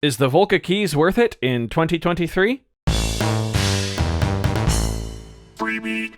Is the Volca Keys worth it in 2023? Freebie.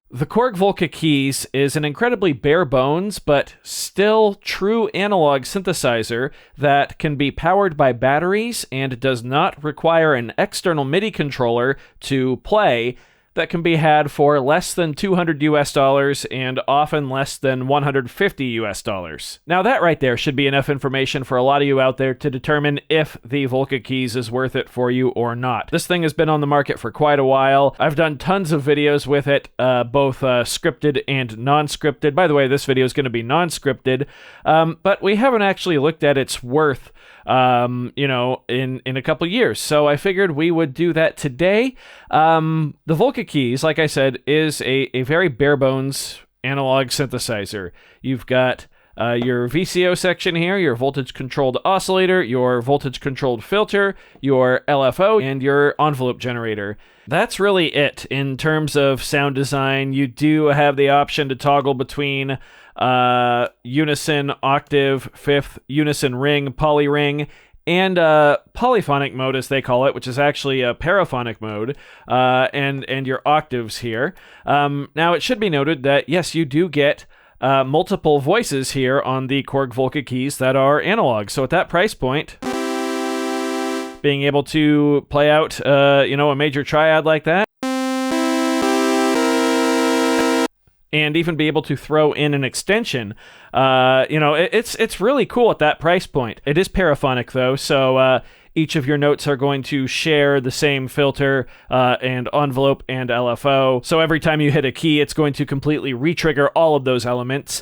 The Korg Volca Keys is an incredibly bare bones, but still true analog synthesizer that can be powered by batteries and does not require an external MIDI controller to play, that can be had for less than $200 and often less than $150. Now that right there should be enough information for a lot of you out there to determine if the Volca Keys is worth it for you or not. This thing has been on the market for quite a while. I've done tons of videos with it, both scripted and non-scripted. By the way, this video is going to be non-scripted, but we haven't actually looked at its worth in a couple years. So I figured we would do that today. The Volca Keys, like I said, is a very bare bones analog synthesizer. You've got your VCO section here, your voltage controlled oscillator, your voltage controlled filter, your LFO, and your envelope generator. That's really it in terms of sound design. You do have the option to toggle between unison, octave, fifth, unison ring, poly ring, and polyphonic mode, as they call it, which is actually a paraphonic mode, and your octaves here. Now, it should be noted that, yes, you do get multiple voices here on the Korg Volca Keys that are analog. So at that price point, being able to play out, a major triad like that, and even be able to throw in an extension, it's really cool at that price point. It is paraphonic though, so each of your notes are going to share the same filter and envelope and LFO. So every time you hit a key, it's going to completely re-trigger all of those elements.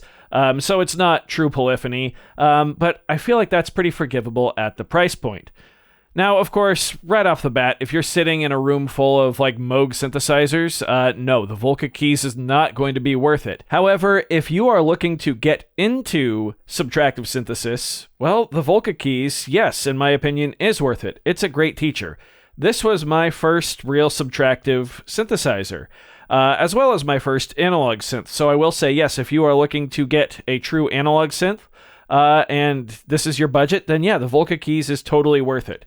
So it's not true polyphony, but I feel like that's pretty forgivable at the price point. Now, of course, right off the bat, if you're sitting in a room full of like Moog synthesizers, no, the Volca Keys is not going to be worth it. However, if you are looking to get into subtractive synthesis, well, the Volca Keys, yes, in my opinion, is worth it. It's a great teacher. This was my first real subtractive synthesizer, as well as my first analog synth. So I will say, yes, if you are looking to get a true analog synth, and this is your budget, then yeah, the Volca Keys is totally worth it.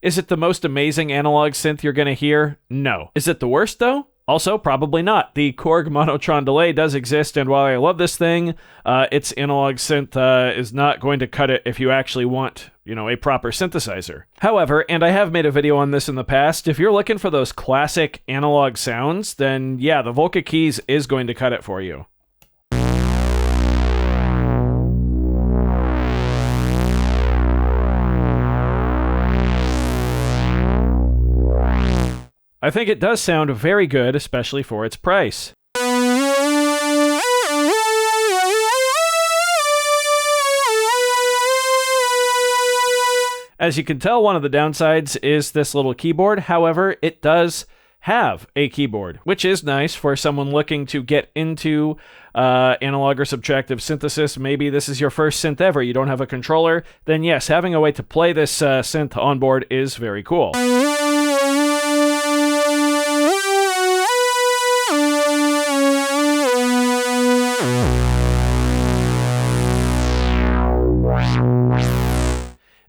Is it the most amazing analog synth you're going to hear? No. Is it the worst, though? Also, probably not. The Korg Monotron delay does exist, and while I love this thing, its analog synth is not going to cut it if you actually want, a proper synthesizer. However, and I have made a video on this in the past, if you're looking for those classic analog sounds, then yeah, the Volca Keys is going to cut it for you. I think it does sound very good, especially for its price. As you can tell, one of the downsides is this little keyboard. However, it does have a keyboard, which is nice for someone looking to get into analog or subtractive synthesis. Maybe this is your first synth ever, you don't have a controller, then yes, having a way to play this synth on board is very cool.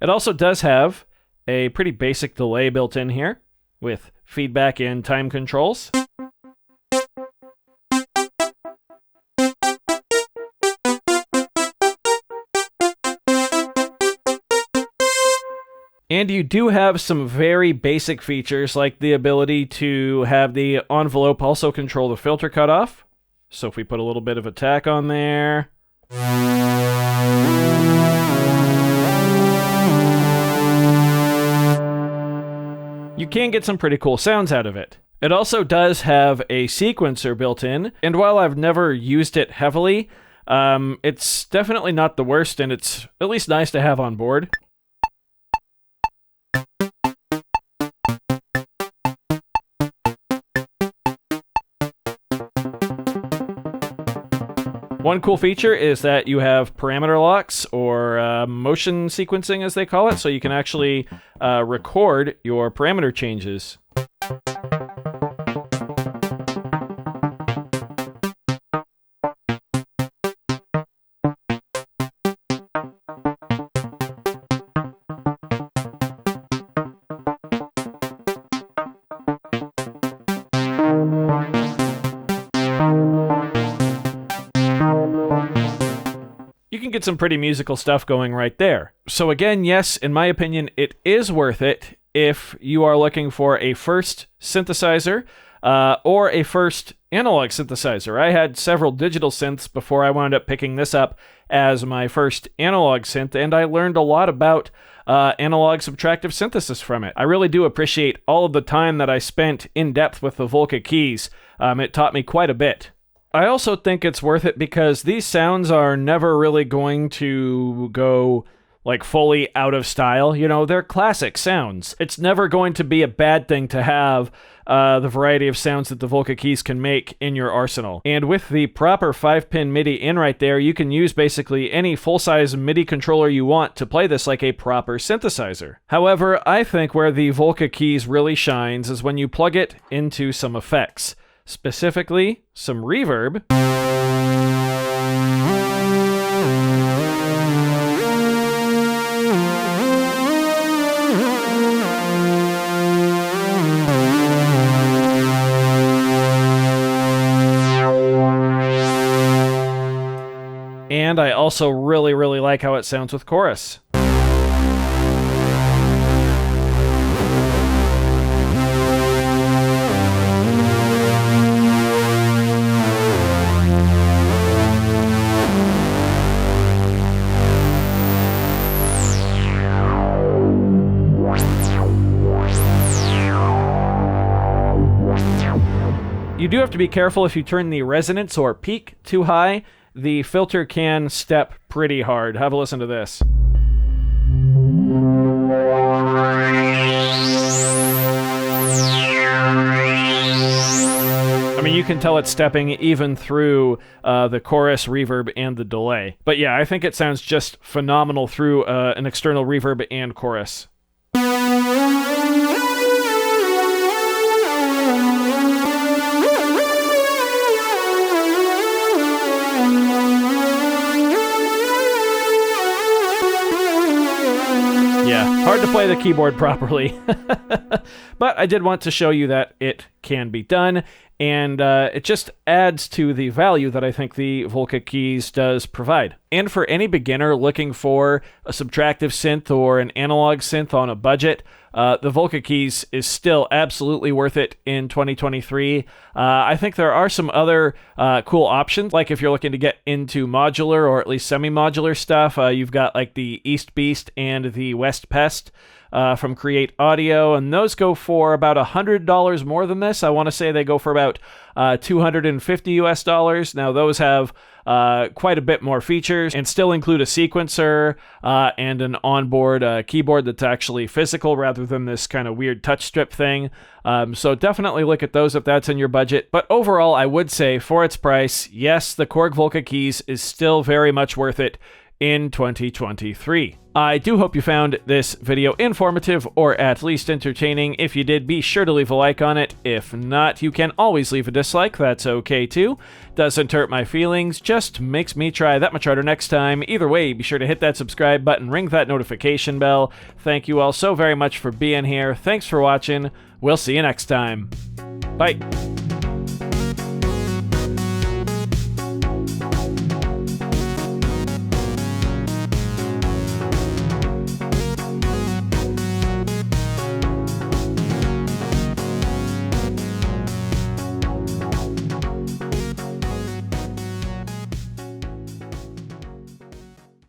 It also does have a pretty basic delay built in here with feedback and time controls. And you do have some very basic features like the ability to have the envelope also control the filter cutoff. So if we put a little bit of attack on there, you can get some pretty cool sounds out of it. It also does have a sequencer built in, and while I've never used it heavily, it's definitely not the worst, and it's at least nice to have on board. One cool feature is that you have parameter locks, or motion sequencing as they call it, so you can actually record your parameter changes. get some pretty musical stuff going right there. So again, yes, in my opinion, it is worth it if you are looking for a first synthesizer or a first analog synthesizer. I had several digital synths before I wound up picking this up as my first analog synth, and I learned a lot about analog subtractive synthesis from it. I really do appreciate all of the time that I spent in depth with the Volca Keys. It taught me quite a bit. I also think it's worth it because these sounds are never really going to go like fully out of style. You know, they're classic sounds. It's never going to be a bad thing to have the variety of sounds that the Volca Keys can make in your arsenal. And with the proper 5-pin MIDI in right there, you can use basically any full-size MIDI controller you want to play this like a proper synthesizer. However, I think where the Volca Keys really shines is when you plug it into some effects. Specifically, some reverb. And I also really like how it sounds with chorus. You do have to be careful if you turn the resonance or peak too high. The filter can step pretty hard. Have a listen to this. I mean, you can tell it's stepping even through the chorus, reverb, and the delay. But yeah, I think it sounds just phenomenal through an external reverb and chorus. Yeah, hard to play the keyboard properly, but I did want to show you that it can be done, and it just adds to the value that I think the Volca Keys does provide. And for any beginner looking for a subtractive synth or an analog synth on a budget, the Volca Keys is still absolutely worth it in 2023. I think there are some other cool options, like if you're looking to get into modular or at least semi-modular stuff, you've got like the East Beast and the West Pest from Create Audio, and those go for about $100 more than this. I want to say they go for about $250 US. Now those have quite a bit more features and still include a sequencer and an onboard keyboard that's actually physical rather than this kind of weird touch strip thing. So definitely look at those if that's in your budget. But overall, I would say for its price, yes, the Korg Volca Keys is still very much worth it in 2023. I do hope you found this video informative or at least entertaining. If you did, be sure to leave a like on it. If not, you can always leave a dislike. That's okay too. Doesn't hurt my feelings, just makes me try that much harder next time. Either way, be sure to hit that subscribe button, ring that notification bell. Thank you all so very much for being here. Thanks for watching. We'll see you next time. Bye.